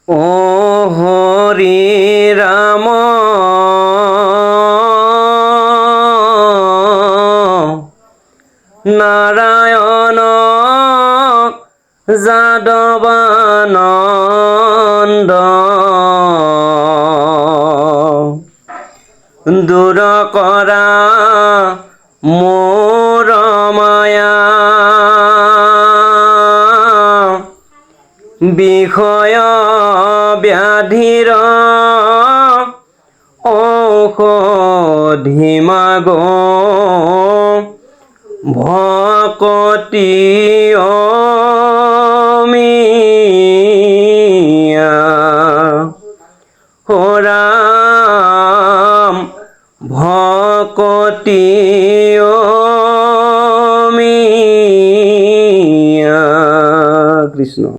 ও হৰি ৰাম নাৰায়ণ যাদৱানন্দ দূৰ কৰা মোৰ মায়া বিষয় ব্যাধিৰ ঔষধি মাগ ভকতি অমিয়া ও ৰাম ভকতি অমিয়া কৃষ্ণ।